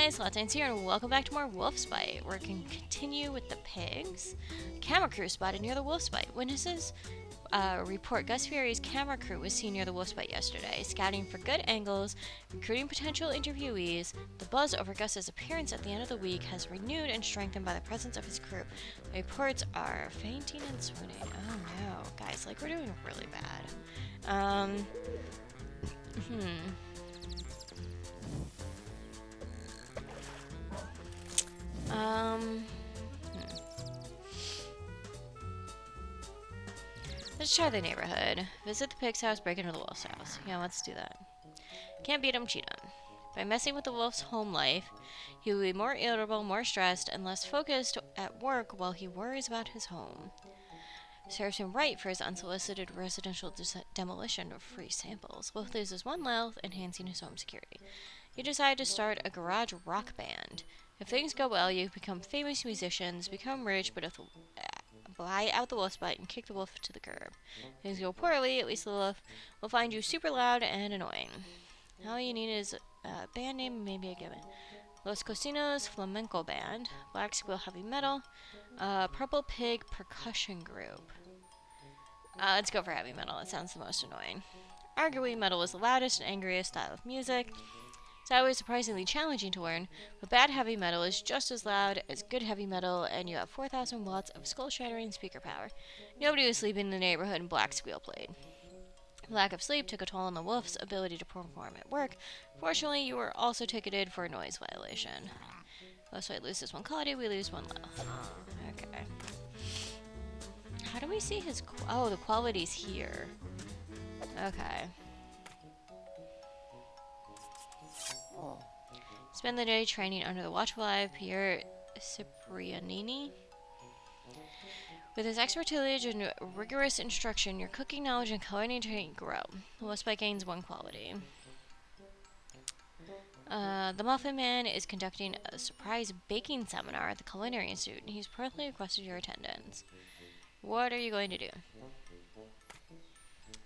guys, Latin's here, and welcome back to more Wolf's Bite. We're going to continue with the pigs. Camera crew spotted near the Wolf's Bite. Witnesses report Gus Fieri's camera crew was seen near the Wolf's Bite yesterday, scouting for good angles, recruiting potential interviewees. The buzz over Gus's appearance at the end of the week has renewed and strengthened by the presence of his crew. The reports are fainting and swooning. Oh no, guys, like we're doing really bad. Let's try the neighborhood. Visit the pig's house, break into the wolf's house. Yeah, let's do that. Can't beat him, cheat him. By messing with the wolf's home life, he will be more irritable, more stressed, and less focused at work while he worries about his home. Serves him right for his unsolicited residential demolition of free samples. Wolf loses one life, enhancing his home security. You decide to start a garage rock band. If things go well, you become famous musicians, become rich, but if buy out the wolf's butt and kick the wolf to the curb. If things go poorly, at least the wolf will find you super loud and annoying. All you need is a band name, maybe a given. Los Cocinos Flamenco Band, Black Squeal Heavy Metal, Purple Pig Percussion Group. Let's go for heavy metal, it sounds the most annoying. Arguably, metal is the loudest and angriest style of music. It's always surprisingly challenging to learn, but bad heavy metal is just as loud as good heavy metal, and you have 4,000 watts of skull-shattering speaker power. Nobody was sleeping in the neighborhood and Black Squeal played. Lack of sleep took a toll on the wolf's ability to perform at work. Fortunately, you were also ticketed for a noise violation. Wolf's Bite loses one quality, we lose one life. Okay. How do we see his... oh, the quality's here. Okay. Spend the day training under the watchful eye of Pierre Ciprianini. With his expert tillage and rigorous instruction, your cooking knowledge and culinary training grow. The Wolf's Bite gains one quality. The Muffin Man is conducting a surprise baking seminar at the Culinary Institute, and he's personally requested your attendance. What are you going to do?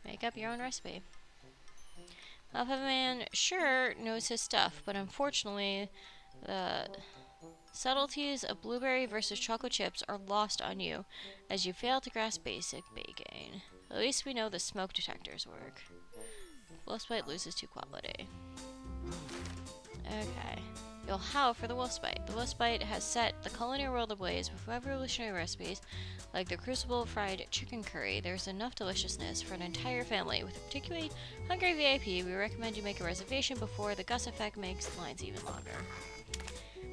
Make up your own recipe. Muffin Man sure knows his stuff, but unfortunately, the subtleties of blueberry versus chocolate chips are lost on you as you fail to grasp basic baking. At least we know the smoke detectors work. Wolf's Bite loses 2 quality. Okay. You'll howl for the Wolf's Bite. The Wolf's Bite has set the culinary world ablaze with revolutionary recipes like the Crucible fried chicken curry. There's enough deliciousness for an entire family. With a particularly hungry VIP, we recommend you make a reservation before the Gus effect makes the lines even longer.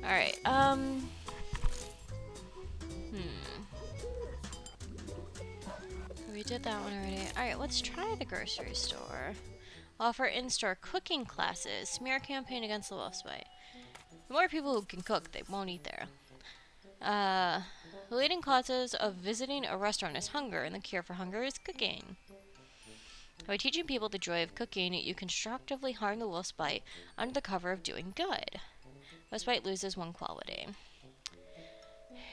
Alright, we did that one already. Alright, let's try the grocery store. Offer in-store cooking classes. Smear campaign against the Wolf's Bite. The more people who can cook, they won't eat there. The leading causes of visiting a restaurant is hunger, and the cure for hunger is cooking. By teaching people the joy of cooking, you constructively harm the Wolf's Bite under the cover of doing good. Wolf's Bite loses 1 quality.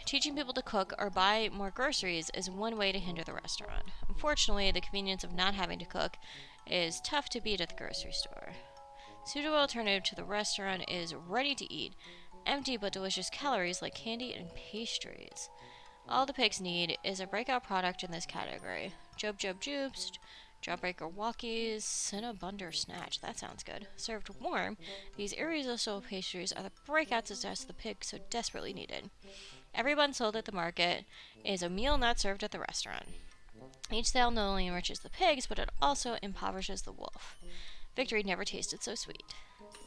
Teaching people to cook or buy more groceries is one way to hinder the restaurant. Unfortunately, the convenience of not having to cook is tough to beat at the grocery store. Suitable alternative to the restaurant is ready to eat, empty but delicious calories like candy and pastries. All the pigs need is a breakout product in this category. Job Job Jubes, Jawbreaker Walkies, Cinnabunder Snatch. That sounds good. Served warm, these irresistible pastries are the breakout success the pig so desperately needed. Every bun sold at the market is a meal not served at the restaurant. Each sale not only enriches the pigs, but it also impoverishes the wolf. Victory never tasted so sweet.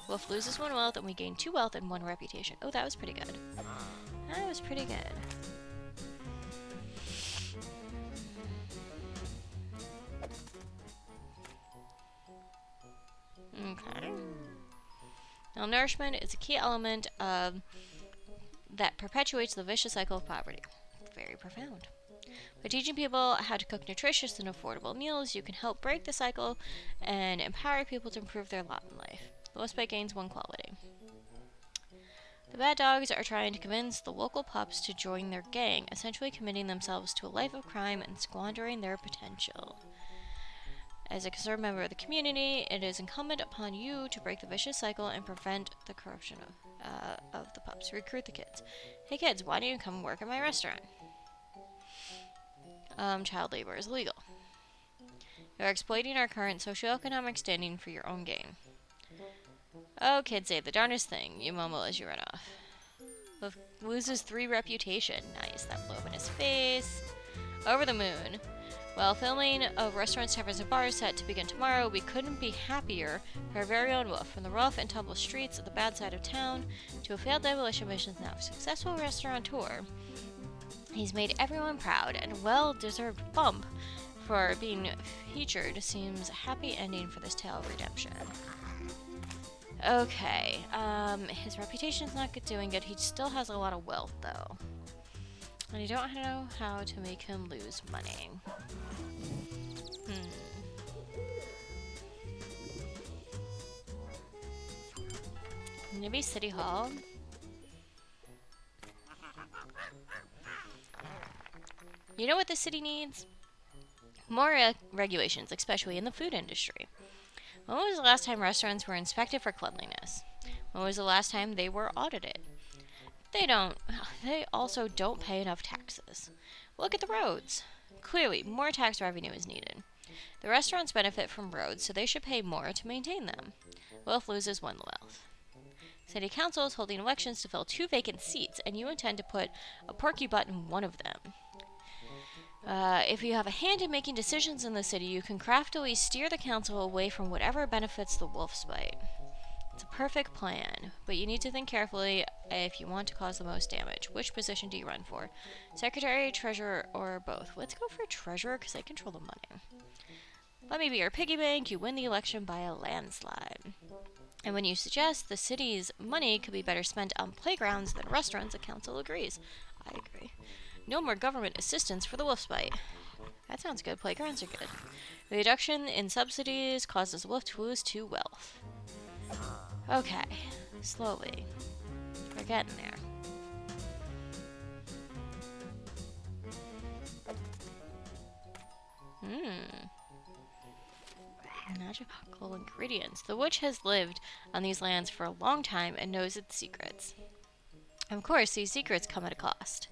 Wolf loses 1 wealth, and we gain 2 wealth and 1 reputation. Oh, that was pretty good. That was pretty good. Okay. Malnourishment is a key element that perpetuates the vicious cycle of poverty. Very profound. By teaching people how to cook nutritious and affordable meals, you can help break the cycle and empower people to improve their lot in life. The Wolf's Bite gains 1 quality. The bad dogs are trying to convince the local pups to join their gang, essentially committing themselves to a life of crime and squandering their potential. As a concerned member of the community, it is incumbent upon you to break the vicious cycle and prevent the corruption of the pups. Recruit the kids. Hey kids, why don't you come work at my restaurant? Child labor is illegal. You're exploiting our current socioeconomic standing for your own gain. Oh, kids say the darndest thing, you mumble as you run off. Loses 3 reputation. Nice, that blow up in his face. Over the moon. While filming of Restaurants, Taverns, and Bars set to begin tomorrow, we couldn't be happier for our very own Wolf. From the rough and tumble streets of the bad side of town to a failed demolition mission's now successful restaurateur, he's made everyone proud, and a well-deserved bump for being featured seems a happy ending for this tale of redemption. Okay, his reputation's not doing good. He still has a lot of wealth, though. And I don't know how to make him lose money. Maybe City Hall? You know what the city needs? More regulations, especially in the food industry. When was the last time restaurants were inspected for cleanliness? When was the last time they were audited? They also don't pay enough taxes. Look at the roads. Clearly, more tax revenue is needed. The restaurants benefit from roads, so they should pay more to maintain them. Wealth loses one wealth. City Council is holding elections to fill 2 vacant seats, and you intend to put a porky butt in one of them. If you have a hand in making decisions in the city, you can craftily steer the council away from whatever benefits the wolf's bite. It's a perfect plan, but you need to think carefully if you want to cause the most damage. Which position do you run for? Secretary, treasurer, or both? Let's go for treasurer, because I control the money. Let me be your piggy bank. You win the election by a landslide. And when you suggest the city's money could be better spent on playgrounds than restaurants, the council agrees. I agree. No more government assistance for the wolf's bite. That sounds good. Playgrounds are good. The reduction in subsidies causes the wolf to lose 2 wealth. Okay. Slowly. We're getting there. Magical ingredients. The witch has lived on these lands for a long time and knows its secrets. Of course, these secrets come at a cost.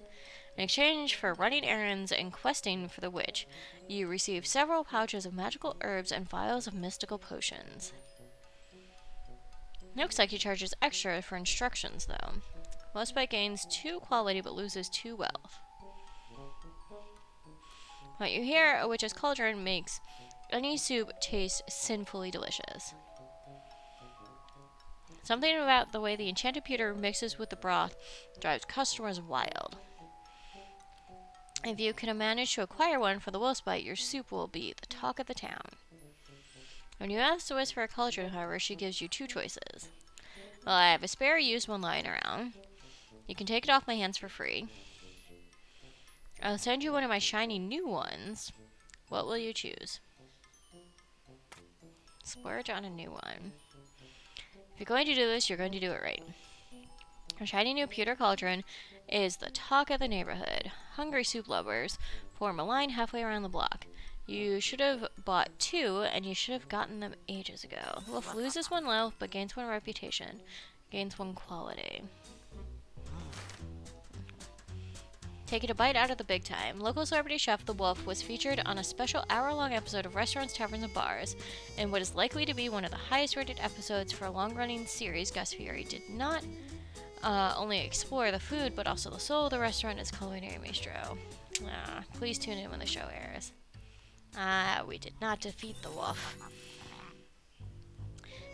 In exchange for running errands and questing for the witch, you receive several pouches of magical herbs and vials of mystical potions. Looks like he charges extra for instructions, though. Wolfsbite gains 2 quality but loses 2 wealth. What you hear, a witch's cauldron makes any soup taste sinfully delicious. Something about the way the enchanted pewter mixes with the broth drives customers wild. If you can manage to acquire one for the wolfsbite, your soup will be the talk of the town. When you ask the witch for a cauldron, however, she gives you 2 choices. Well, I have a spare used one lying around. You can take it off my hands for free. I'll send you one of my shiny new ones. What will you choose? Splurge on a new one. If you're going to do this, you're going to do it right. A shiny new pewter cauldron is the talk of the neighborhood. Hungry soup lovers form a line halfway around the block. You should have bought 2, and you should have gotten them ages ago. Wolf loses 1 wealth, but gains 1 reputation. Gains 1 quality. Taking a bite out of the big time, local celebrity chef The Wolf was featured on a special hour-long episode of Restaurants, Taverns, and Bars, in what is likely to be one of the highest-rated episodes for a long-running series. Gus Fieri did not only explore the food, but also the soul of the restaurant as culinary maestro. Please tune in when the show airs. We did not defeat the wolf.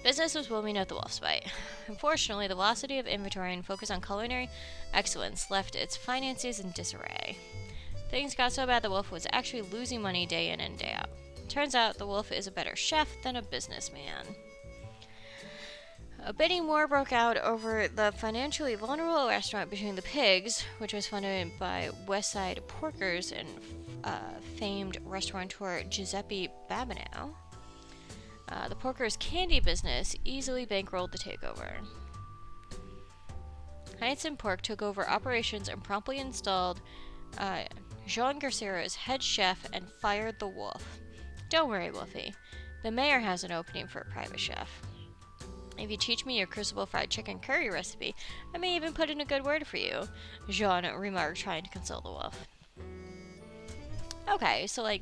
Business was booming at the wolf's bite. Unfortunately, the velocity of inventory and focus on culinary excellence left its finances in disarray. Things got so bad the wolf was actually losing money day in and day out. Turns out the wolf is a better chef than a businessman. A bidding war broke out over the financially vulnerable restaurant between the Pigs, which was funded by West Side Porkers and famed restaurateur Giuseppe Babino. The Porkers' candy business easily bankrolled the takeover. Heinz and Pork took over operations and promptly installed Jean Garcia as head chef and fired the wolf. Don't worry, Wolfie. The mayor has an opening for a private chef. If you teach me your crucible fried chicken curry recipe, I may even put in a good word for you, Jean remarked, trying to console the wolf. Okay, so, like,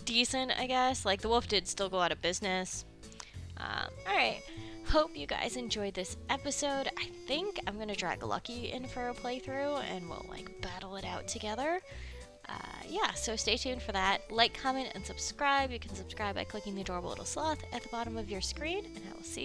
decent, I guess. Like, the wolf did still go out of business. Alright. Hope you guys enjoyed this episode. I think I'm gonna drag Lucky in for a playthrough and we'll, like, battle it out together. Yeah, so stay tuned for that. Like, comment, and subscribe. You can subscribe by clicking the adorable little sloth at the bottom of your screen, and I will see you